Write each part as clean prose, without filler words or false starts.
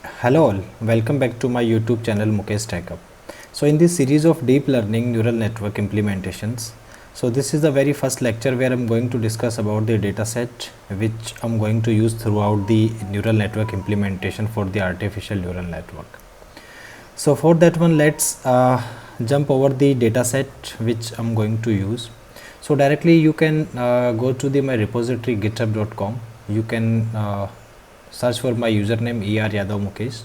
Hello all, welcome back to my YouTube channel Mukesh TechUp. So in this series of deep learning neural network implementations, so this is the very first lecture where I'm going to discuss about the dataset which I'm going to use throughout the neural network implementation for the artificial neural network. So for that one, let's jump over the dataset which I'm going to use. So directly you can go to my repository github.com. You can search for my username ER Yadav Mukesh.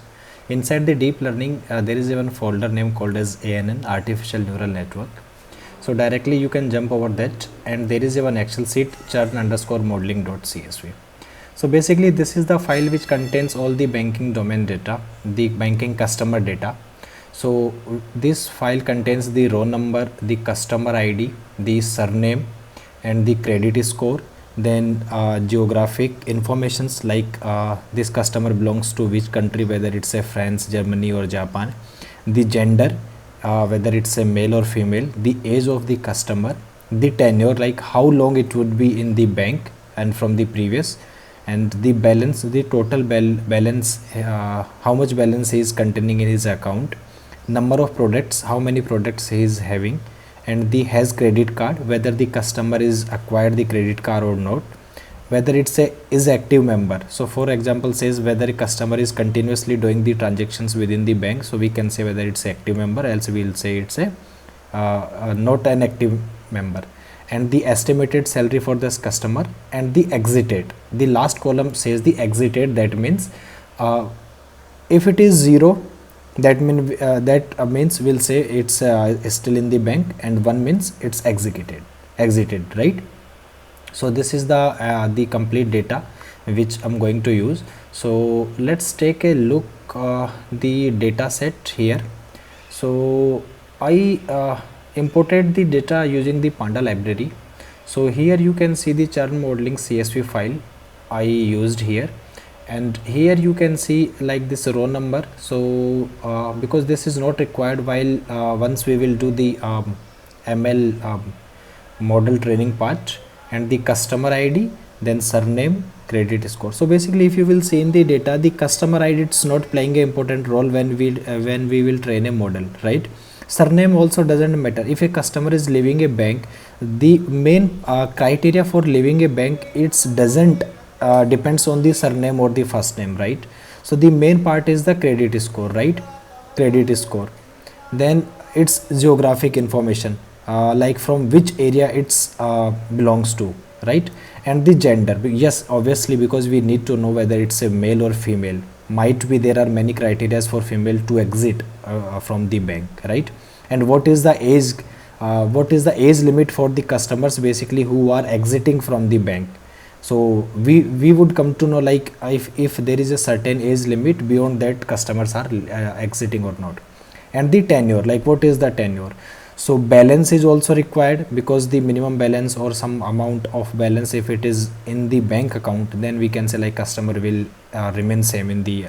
Inside the deep learning, there is one folder name called as ANN, Artificial Neural Network. So directly you can jump over that, and there is one Excel sheet churn_modeling.csv. So basically this is the file which contains all the banking domain data, the banking customer data. So this file contains the row number, the customer ID, the surname and the credit score, then geographic informations like this customer belongs to which country, whether it's a France, Germany or Japan, the gender, whether it's a male or female, the age of the customer, the tenure, like how long it would be in the bank and from the previous, and the balance, the total balance, how much balance he is containing in his account, number of products, how many products he is having, and the has credit card, whether the customer is acquired the credit card or not, whether it's a is active member. So for example says whether a customer is continuously doing the transactions within the bank, so we can say whether it's active member, else we'll say it's a not an active member, and the estimated salary for this customer, and the exit date. The last column says the exit date, that means if it is 0, that means we'll say it's still in the bank, and 1 means it's exited, right? So this is the complete data which I'm going to use. So let's take a look the data set here. So I imported the data using the Panda library. So here you can see the churn modeling CSV file I used here, and here you can see like this row number. So because this is not required while once we will do the ML model training part, and the customer ID, then surname, credit score. So basically if you will see in the data, the customer ID, it's not playing an important role when we will train a model, right? Surname also doesn't matter. If a customer is leaving a bank, the main criteria for leaving a bank, it doesn't depends on the surname or the first name, right? So the main part is the credit score, right? Credit score. Then it's geographic information, like from which area it's belongs to, right? And the gender, yes, obviously, because we need to know whether it's a male or female. Might be there are many criteria for female to exit from the bank, right? And what is the age, what is the age limit for the customers basically who are exiting from the bank? So we would come to know like if there is a certain age limit, beyond that customers are exiting or not. And the tenure, like what is the tenure? So balance is also required, because the minimum balance or some amount of balance, if it is in the bank account, then we can say like customer will remain same in the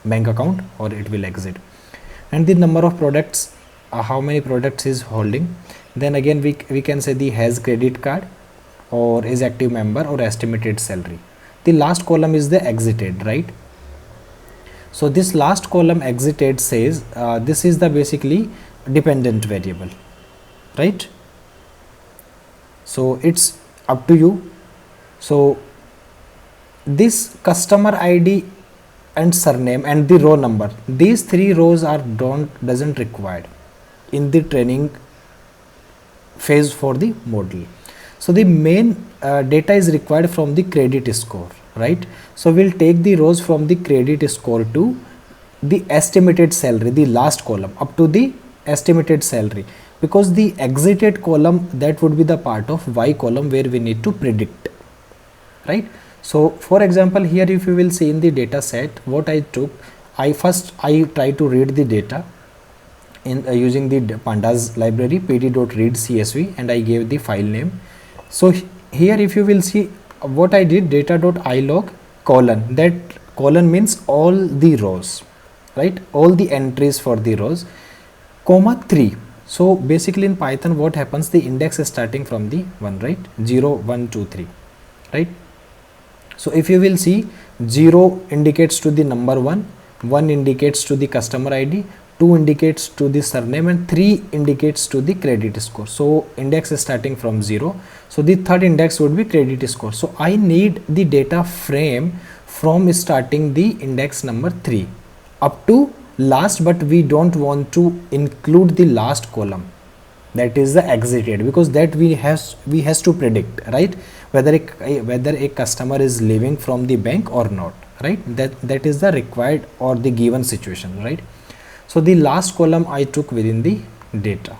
bank account, or it will exit. And the number of products, how many products is holding. Then again we can say the has credit card, or is active member, or estimated salary. The last column is the exited, right? So this last column exited says this is the basically dependent variable, right? So it's up to you. So this customer ID and surname and the row number, these 3 rows are doesn't required in the training phase for the model. So the main data is required from the credit score, right? So we'll take the rows from the credit score to the estimated salary, the last column up to the estimated salary, because the exited column, that would be the part of Y column where we need to predict, right? So for example here, if you will see in the data set what I took, I try to read the data in using the pandas library pd.read csv, and I gave the file name. So here if you will see what I did, data.ilog colon, that colon means all the rows, right? All the entries for the rows, comma 3. So basically in Python what happens, the index is starting from the 1, right? 0 1 2 3, right? So if you will see 0 indicates to the number 1, 1 indicates to the customer ID, 2 indicates to the surname, and 3 indicates to the credit score. So index is starting from 0. So the third index would be credit score. So I need the data frame from starting the index number 3 up to last, but we don't want to include the last column, that is the exit rate, because that we has to predict, right, whether a customer is leaving from the bank or not, right? That is the required or the given situation, right? So the last column I took within the data.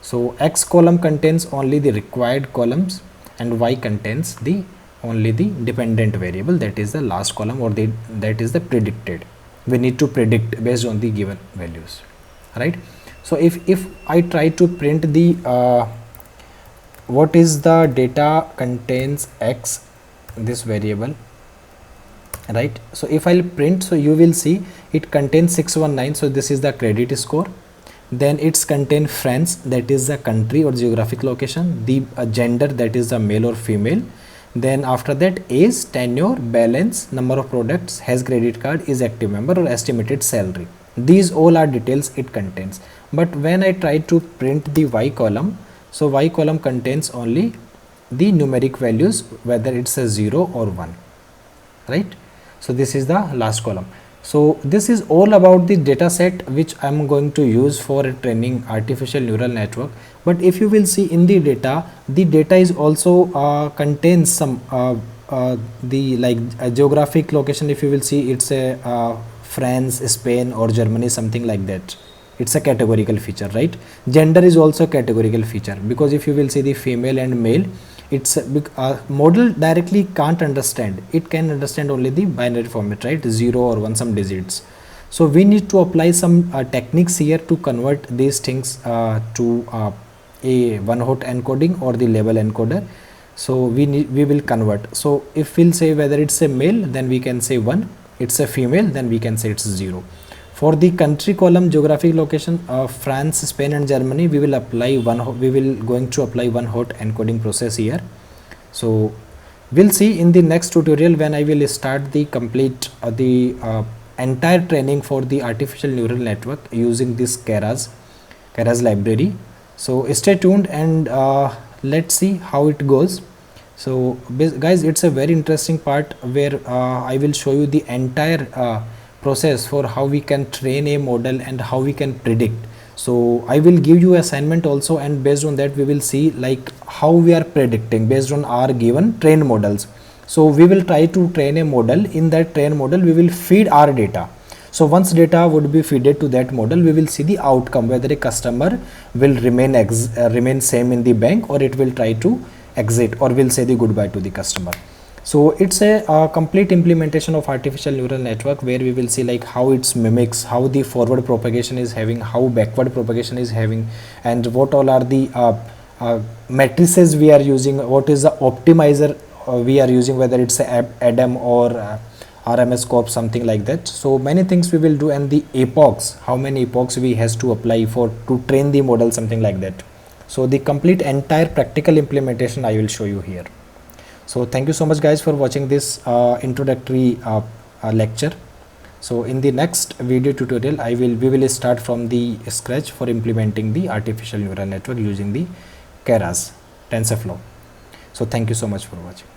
So X column contains only the required columns and Y contains only the dependent variable, that is the last column, or that is the predicted. We need to predict based on the given values, right? So if I try to print the what is the data contains X, this variable, right? So if I'll print, so you will see it contains 619, so this is the credit score. Then it's contain France, that is the country or geographic location, the gender, that is the male or female. Then after that, age, tenure, balance, number of products, has credit card, is active member, or estimated salary. These all are details it contains. But when I try to print the Y column, so Y column contains only the numeric values, whether it's a 0 or 1, right? So this is the last column. So this is all about the data set which I am going to use for training artificial neural network. But if you will see in the data is also contains some the like geographic location. If you will see, it's a France, Spain, or Germany, something like that. It's a categorical feature, right? Gender is also a categorical feature, because if you will see the female and male, it's model directly can't understand, it can understand only the binary format, right? 0 or 1, some digits. So we need to apply some techniques here to convert these things to a one-hot encoding or the label encoder. So we will convert. So if we'll say whether it's a male, then we can say 1, it's a female, then we can say it's 0. For the country column, geographic location, France, Spain, and Germany, we will apply going to apply one-hot encoding process here. So we'll see in the next tutorial when I will start the complete entire training for the artificial neural network using this Keras library. So stay tuned and let's see how it goes. So guys, it's a very interesting part where I will show you the entire process for how we can train a model and how we can predict. So I will give you assignment also, and based on that we will see like how we are predicting based on our given trained models. So we will try to train a model. In that trained model we will feed our data. So once data would be fed to that model, we will see the outcome, whether a customer will remain same in the bank, or it will try to exit, or will say the goodbye to the customer. So it's a complete implementation of artificial neural network, where we will see like how it mimics, how the forward propagation is having, how backward propagation is having, and what all are the matrices we are using, what is the optimizer we are using, whether it's a ADAM or RMS corp, something like that. So many things we will do, and the epochs, how many epochs we has to apply to train the model, something like that. So the complete entire practical implementation I will show you here. So thank you so much guys for watching this introductory lecture. So in the next video tutorial we will start from the scratch for implementing the artificial neural network using the Keras TensorFlow. So thank you so much for watching.